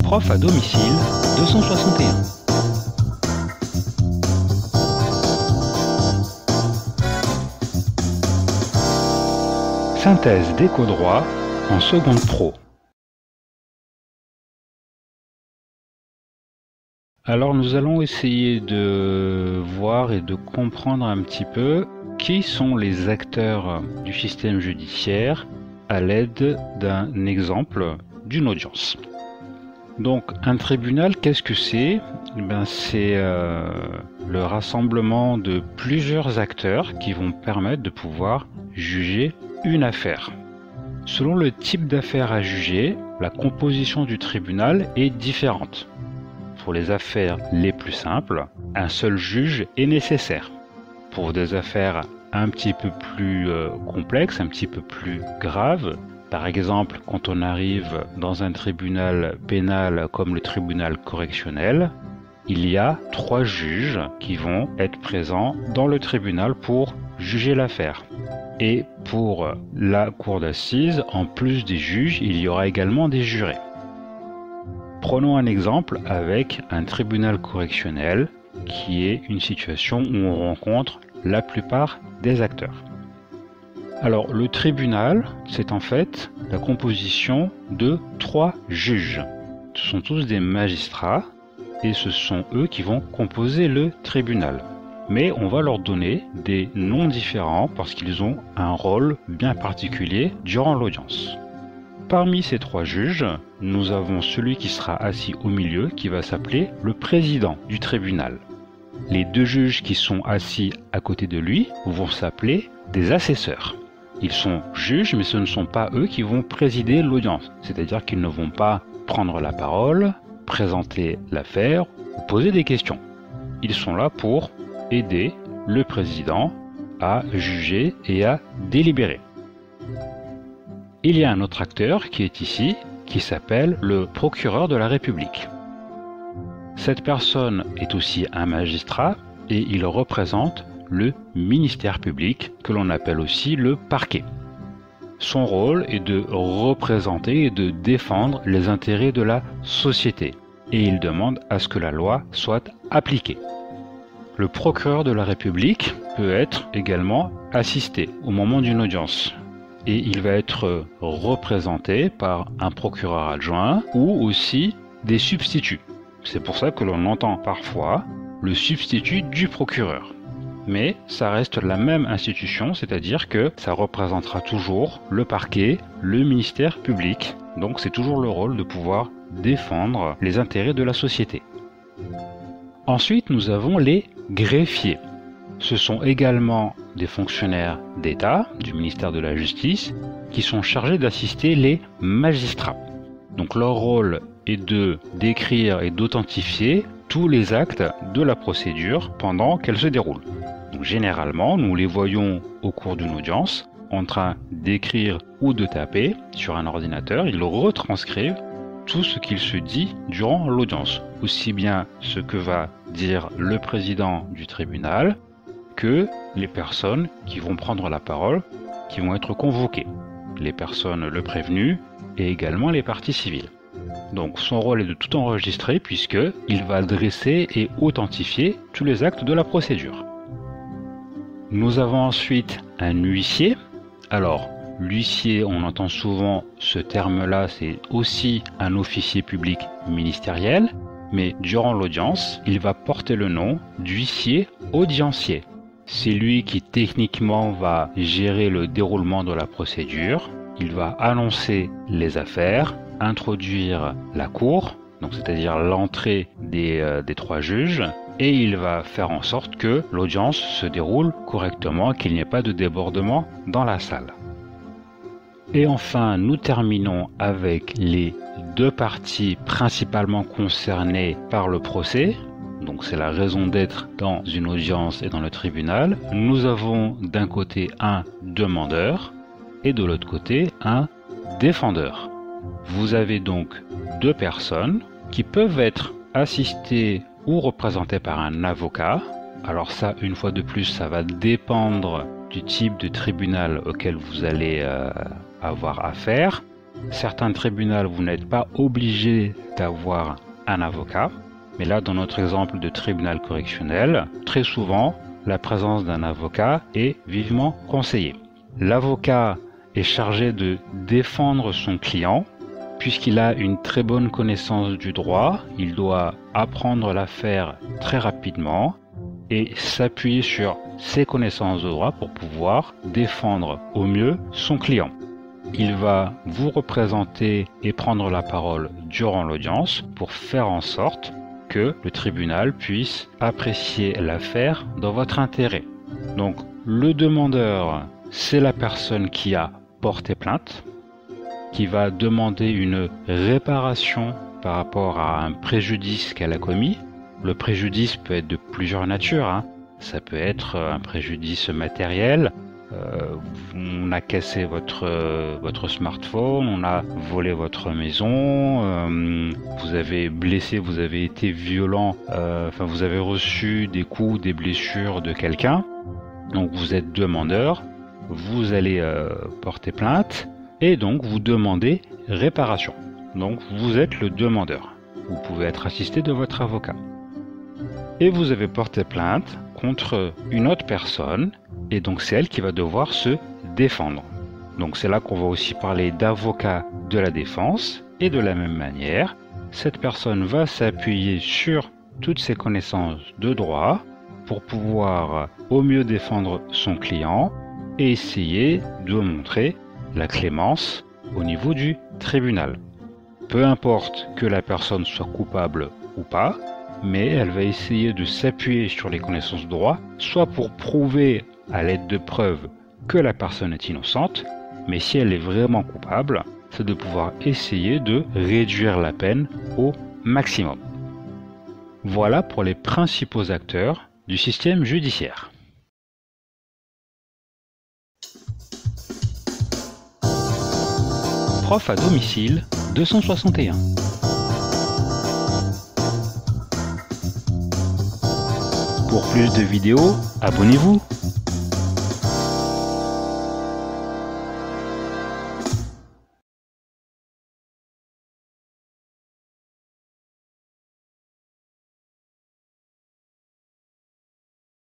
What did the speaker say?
Prof à domicile 261. Synthèse d'éco-droit en seconde pro. Alors nous allons essayer de voir et de comprendre un petit peu qui sont les acteurs du système judiciaire à l'aide d'un exemple d'une audience. Donc un tribunal, qu'est-ce que c'est? C'est le rassemblement de plusieurs acteurs qui vont permettre de pouvoir juger une affaire. Selon le type d'affaire à juger, la composition du tribunal est différente. Pour les affaires les plus simples, un seul juge est nécessaire. Pour des affaires un petit peu plus complexes, un petit peu plus graves, par exemple quand on arrive dans un tribunal pénal comme le tribunal correctionnel, il y a 3 juges qui vont être présents dans le tribunal pour juger l'affaire. Et pour la cour d'assises, en plus des juges, il y aura également des jurés. Prenons un exemple avec un tribunal correctionnel qui est une situation où on rencontre la plupart des acteurs. Alors le tribunal, c'est en fait la composition de 3 juges. Ce sont tous des magistrats et ce sont eux qui vont composer le tribunal. Mais on va leur donner des noms différents parce qu'ils ont un rôle bien particulier durant l'audience. Parmi ces 3 juges, nous avons celui qui sera assis au milieu qui va s'appeler le président du tribunal. Les 2 juges qui sont assis à côté de lui vont s'appeler des assesseurs. Ils sont juges mais ce ne sont pas eux qui vont présider l'audience, c'est-à-dire qu'ils ne vont pas prendre la parole, présenter l'affaire ou poser des questions. Ils sont là pour aider le président à juger et à délibérer. Il y a un autre acteur qui est ici, qui s'appelle le procureur de la République. Cette personne est aussi un magistrat et il représente le ministère public, que l'on appelle aussi le parquet. Son rôle est de représenter et de défendre les intérêts de la société et il demande à ce que la loi soit appliquée. Le procureur de la République peut être également assisté au moment d'une audience et il va être représenté par un procureur adjoint ou aussi des substituts. C'est pour ça que l'on entend parfois le substitut du procureur. Mais ça reste la même institution, c'est-à-dire que ça représentera toujours le parquet, le ministère public. Donc c'est toujours le rôle de pouvoir défendre les intérêts de la société. Ensuite, nous avons les greffiers. Ce sont également des fonctionnaires d'État, du ministère de la Justice, qui sont chargés d'assister les magistrats. Donc leur rôle est de d'écrire et d'authentifier tous les actes de la procédure pendant qu'elle se déroule. Donc généralement, nous les voyons au cours d'une audience en train d'écrire ou de taper sur un ordinateur. Ils retranscrivent tout ce qu'il se dit durant l'audience, aussi bien ce que va dire le président du tribunal que les personnes qui vont prendre la parole, qui vont être convoquées, les personnes, le prévenu et également les parties civiles. Donc son rôle est de tout enregistrer puisqu'il va dresser et authentifier tous les actes de la procédure. Nous avons ensuite un huissier. Alors, l'huissier, on entend souvent ce terme-là, c'est aussi un officier public ministériel, mais durant l'audience, il va porter le nom d'huissier audiencier. C'est lui qui techniquement va gérer le déroulement de la procédure, il va annoncer les affaires, introduire la cour, donc c'est-à-dire l'entrée des 3 juges, et il va faire en sorte que l'audience se déroule correctement, qu'il n'y ait pas de débordement dans la salle. Et enfin, nous terminons avec les 2 parties principalement concernées par le procès. Donc c'est la raison d'être dans une audience et dans le tribunal. Nous avons d'un côté un demandeur et de l'autre côté un défendeur. Vous avez donc 2 personnes qui peuvent être assistées ou représentées par un avocat. Alors ça, une fois de plus, ça va dépendre du type de tribunal auquel vous allez avoir affaire. Certains tribunaux, vous n'êtes pas obligé d'avoir un avocat. Mais là, dans notre exemple de tribunal correctionnel, très souvent, la présence d'un avocat est vivement conseillée. L'avocat est chargé de défendre son client. Puisqu'il a une très bonne connaissance du droit, il doit apprendre l'affaire très rapidement et s'appuyer sur ses connaissances de droit pour pouvoir défendre au mieux son client. Il va vous représenter et prendre la parole durant l'audience pour faire en sorte que le tribunal puisse apprécier l'affaire dans votre intérêt. Donc, le demandeur, c'est la personne qui a porté plainte, qui va demander une réparation par rapport à un préjudice qu'elle a commis. Le préjudice peut être de plusieurs natures. Ça peut être un préjudice matériel. On a cassé votre smartphone, on a volé votre maison, vous avez blessé, vous avez été violent, vous avez reçu des coups, des blessures de quelqu'un. Donc vous êtes demandeur, vous allez porter plainte. Et donc, vous demandez réparation. Donc, vous êtes le demandeur. Vous pouvez être assisté de votre avocat. Et vous avez porté plainte contre une autre personne. Et donc, c'est elle qui va devoir se défendre. Donc, c'est là qu'on va aussi parler d'avocat de la défense. Et de la même manière, cette personne va s'appuyer sur toutes ses connaissances de droit pour pouvoir au mieux défendre son client et essayer de montrer la clémence au niveau du tribunal. Peu importe que la personne soit coupable ou pas, mais elle va essayer de s'appuyer sur les connaissances de droit, soit pour prouver à l'aide de preuves que la personne est innocente, mais si elle est vraiment coupable, c'est de pouvoir essayer de réduire la peine au maximum. Voilà pour les principaux acteurs du système judiciaire. Prof à domicile 261. Pour plus de vidéos, abonnez-vous.